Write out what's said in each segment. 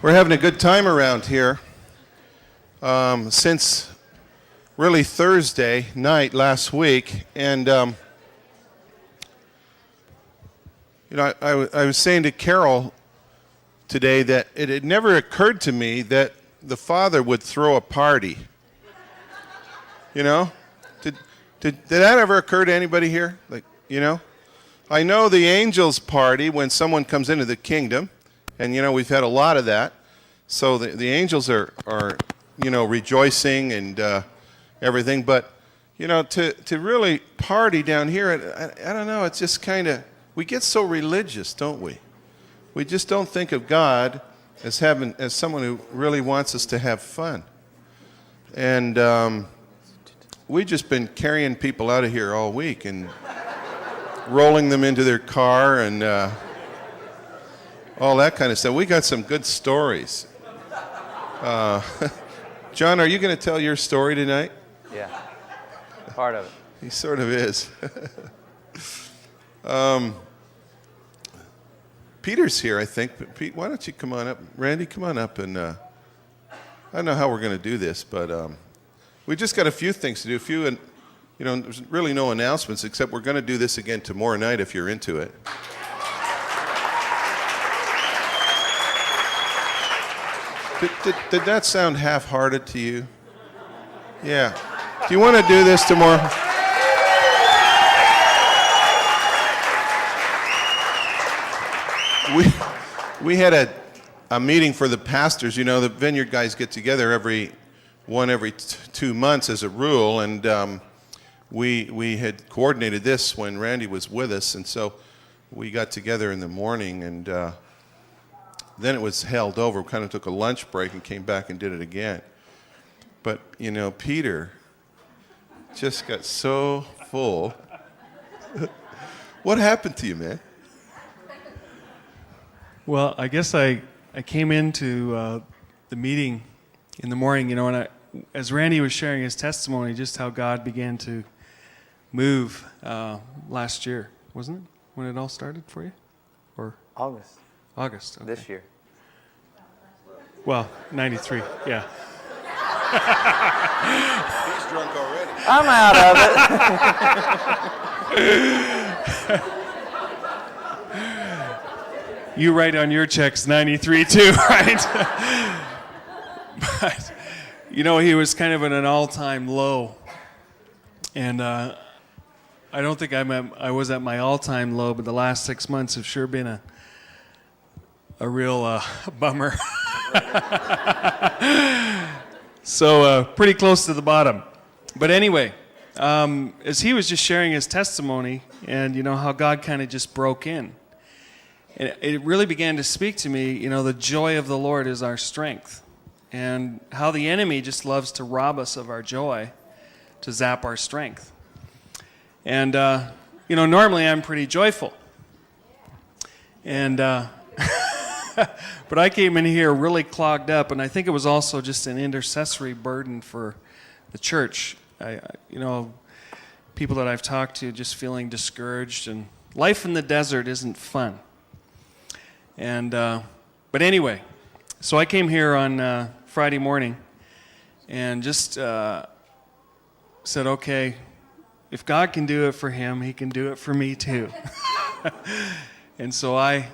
We're having a good time around here. Since really Thursday night last week, and I was saying to Carol today that it had never occurred to me that the Father would throw a party. You know, did that ever occur to anybody here? I know the angels party when someone comes into the kingdom, and we've had a lot of that. So the angels are rejoicing and everything, but to really party down here, I don't know. It's just kind of, we get so religious, don't we? We just don't think of God as someone who really wants us to have fun. And we've just been carrying people out of here all week and rolling them into their car and all that kind of stuff. We got some good stories. John, are you going to tell your story tonight? Yeah, part of it. He sort of is. Peter's here, I think. But Pete, why don't you come on up? Randy, come on up. And I don't know how we're going to do this, but we just got a few things to do. And there's really no announcements, except we're going to do this again tomorrow night if you're into it. Did that sound half-hearted to you? Yeah. Do you want to do this tomorrow? We had a meeting for the pastors. The Vineyard guys get together every 2 months as a rule, and we had coordinated this when Randy was with us, and so we got together in the morning, and then it was held over. We kind of took a lunch break and came back and did it again. But, Peter just got so full. What happened to you, man? Well, I guess I came into the meeting in the morning, and as Randy was sharing his testimony, just how God began to move last year, wasn't it? When it all started for you? Or August. August. Okay. This year. Well, 93, yeah. He's drunk already. I'm out of it. You write on your checks 93 too, right? But, he was kind of at an all-time low. And I don't think I was at my all-time low, but the last 6 months have sure been a real bummer. So pretty close to the bottom. But anyway, as he was just sharing his testimony and how God kind of just broke in, and it really began to speak to me, the joy of the Lord is our strength, and how the enemy just loves to rob us of our joy, to zap our strength. And normally I'm pretty joyful, and but I came in here really clogged up, and I think it was also just an intercessory burden for the church. People that I've talked to just feeling discouraged, and life in the desert isn't fun. And but anyway, so I came here on Friday morning and just said, okay, if God can do it for him, he can do it for me too. And so I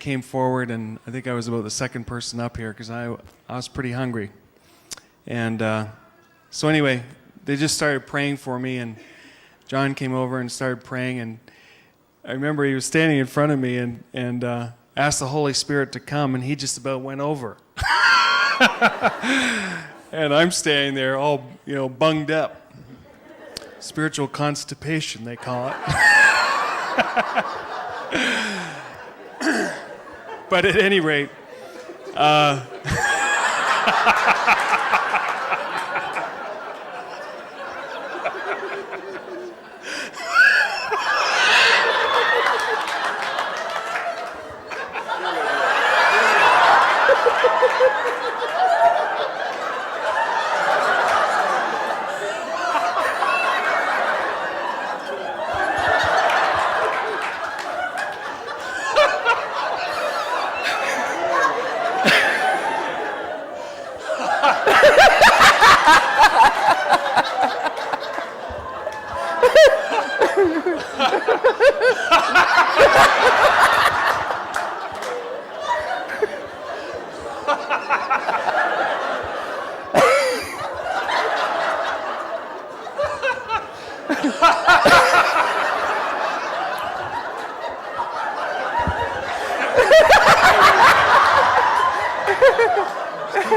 came forward, and I think I was about the second person up here because I was pretty hungry. And so anyway, they just started praying for me, and John came over and started praying, and I remember he was standing in front of me and asked the Holy Spirit to come, and he just about went over. And I'm standing there all, bunged up. Spiritual constipation, they call it. But at any rate,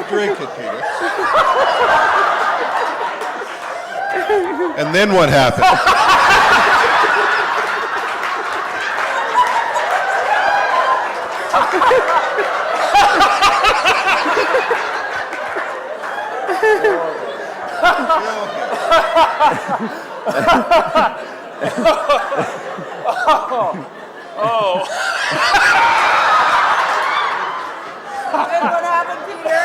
drink it, Peter. And then what happened? And what happened, Peter?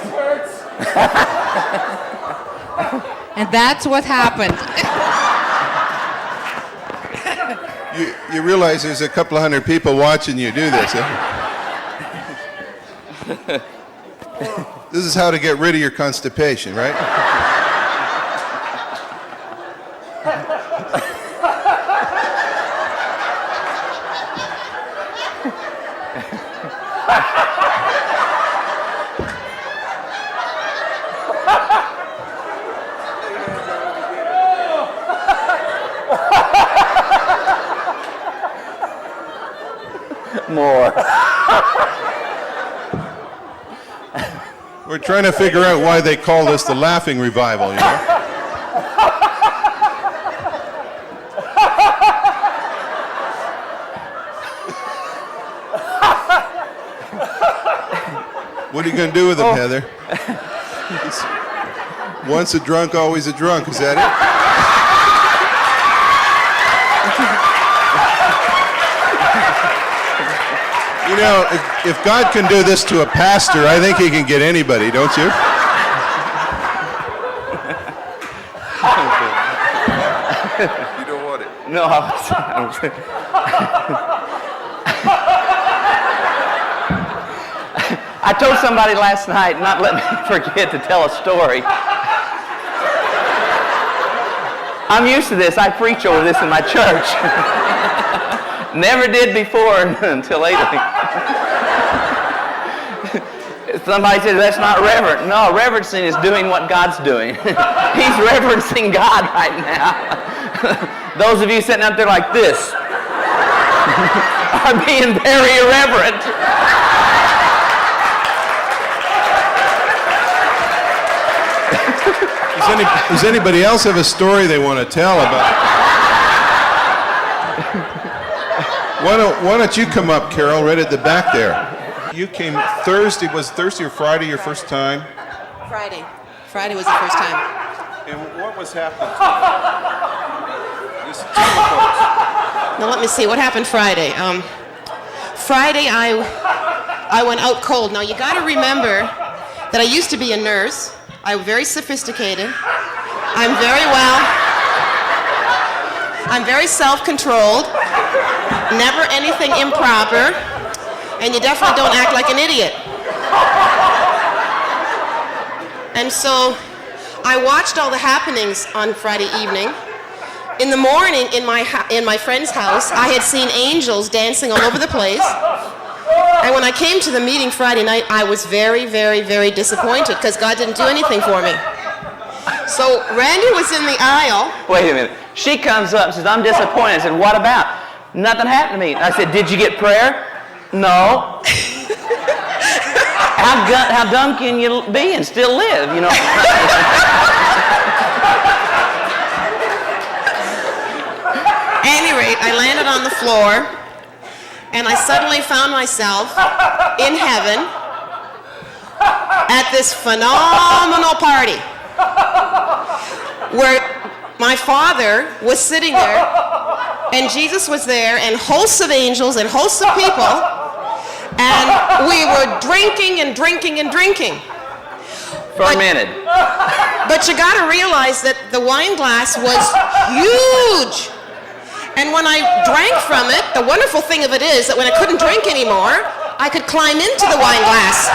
Lord. And that's what happened. You realize there's a couple of hundred people watching you do this, huh? This is how to get rid of your constipation, right? More. We're trying to figure out why they call this the laughing revival, you know? What are you going to do with him, Heather? Once a drunk, always a drunk. Is that it? You know, if God can do this to a pastor, I think he can get anybody, don't you? You don't want it. No, I told somebody last night, not let me forget to tell a story. I'm used to this. I preach over this in my church. Never did before until lately. Somebody says that's not reverent. No, reverencing is doing what God's doing. He's reverencing God right now. Those of you sitting out there like this are being very irreverent. Does anybody else have a story they want to tell about? Why don't you come up, Carol, right at the back there? You came Thursday. Was Thursday or Friday your first time? Friday. Friday was the first time. And what was happening to you? Just tell the folks. Now let me see what happened Friday. Friday I went out cold. Now you got to remember that I used to be a nurse. I'm very sophisticated. I'm very self-controlled. Never anything improper. And you definitely don't act like an idiot. And so I watched all the happenings on Friday evening. In the morning, in my friend's house, I had seen angels dancing all over the place. And when I came to the meeting Friday night, I was very, very, very disappointed because God didn't do anything for me. So Randy was in the aisle. Wait a minute. She comes up and says, I'm disappointed. I said, what about? Nothing happened to me. I said, did you get prayer? No. How dumb can you be and still live, you know? At any rate, I landed on the floor, and I suddenly found myself in heaven at this phenomenal party where my Father was sitting there, and Jesus was there, and hosts of angels and hosts of people, and we were drinking and drinking and drinking. Fermented. But you got to realize that the wine glass was huge. And when I drank from it, the wonderful thing of it is that when I couldn't drink anymore, I could climb into the wine glass.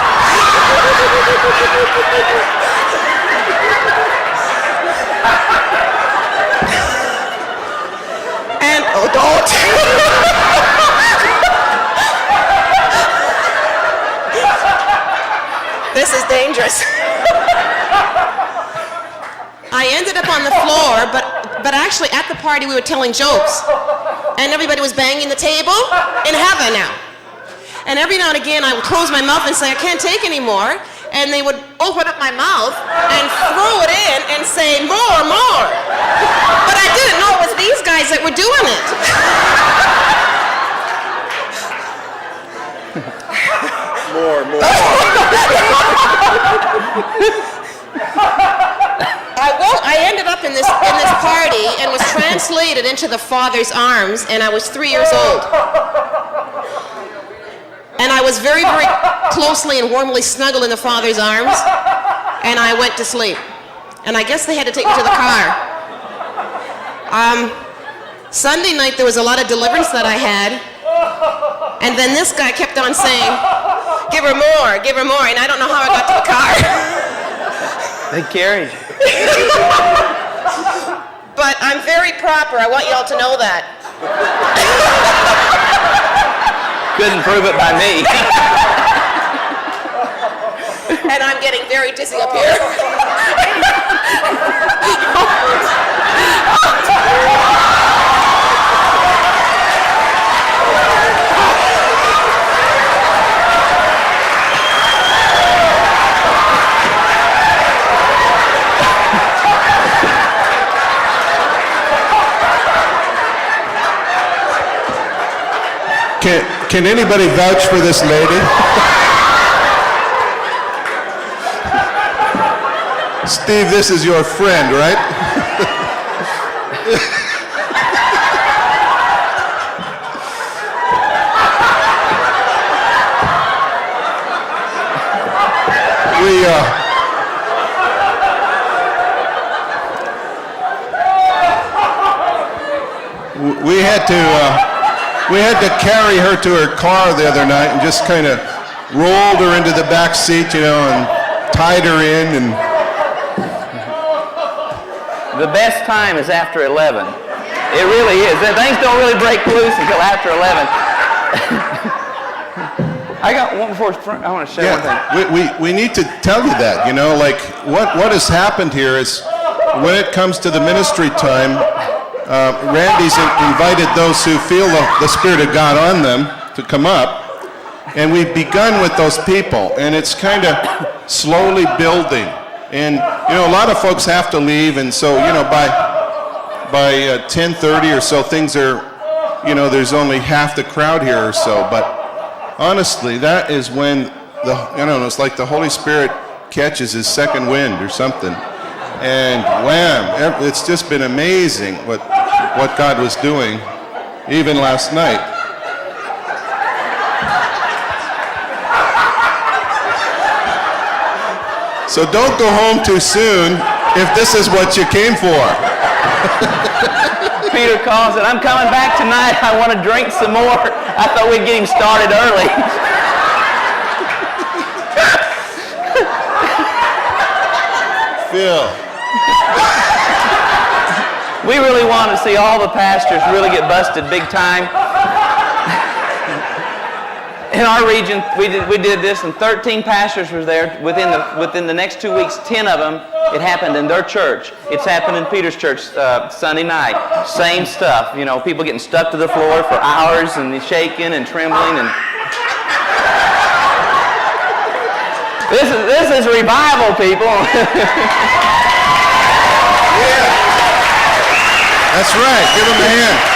dangerous. I ended up on the floor, but actually at the party we were telling jokes. And everybody was banging the table in heaven now. And every now and again I would close my mouth and say, I can't take anymore. And they would open up my mouth and throw it in and say, more, more. But I didn't know it was these guys that were doing it. I ended up in this party and was translated into the Father's arms, and I was 3 years old. And I was very, very closely and warmly snuggled in the Father's arms, and I went to sleep. And I guess they had to take me to the car. Sunday night there was a lot of deliverance that I had, and then this guy kept on saying, give her more, and I don't know how I got to the car. They carried you. But I'm very proper. I want you all to know that. Couldn't prove it by me. And I'm getting very dizzy up here. Can anybody vouch for this lady? Steve, this is your friend, right? We had to carry her to her car the other night and just kind of rolled her into the back seat, and tied her in. And The best time is after 11. It really is. Things don't really break loose until after 11. I got one before. I want to share one thing. We need to tell you that, like what has happened here is when it comes to the ministry time, Randy's invited those who feel the Spirit of God on them to come up, and we've begun with those people, and it's kind of slowly building. And a lot of folks have to leave, and so by 10:30 or so, things are, there's only half the crowd here or so. But honestly, that is when it's like the Holy Spirit catches his second wind or something. And wham, it's just been amazing what God was doing, even last night. So don't go home too soon if this is what you came for. Peter calls and I'm coming back tonight. I want to drink some more. I thought we'd get him started early. Phil. We really want to see all the pastors really get busted big time. In our region, we did this, and 13 pastors were there. Within the next 2 weeks, 10 of them, it happened in their church. It's happened in Peter's church Sunday night. Same stuff. People getting stuck to the floor for hours and shaking and trembling. And this is revival, people. Yeah. That's right. Give them a hand.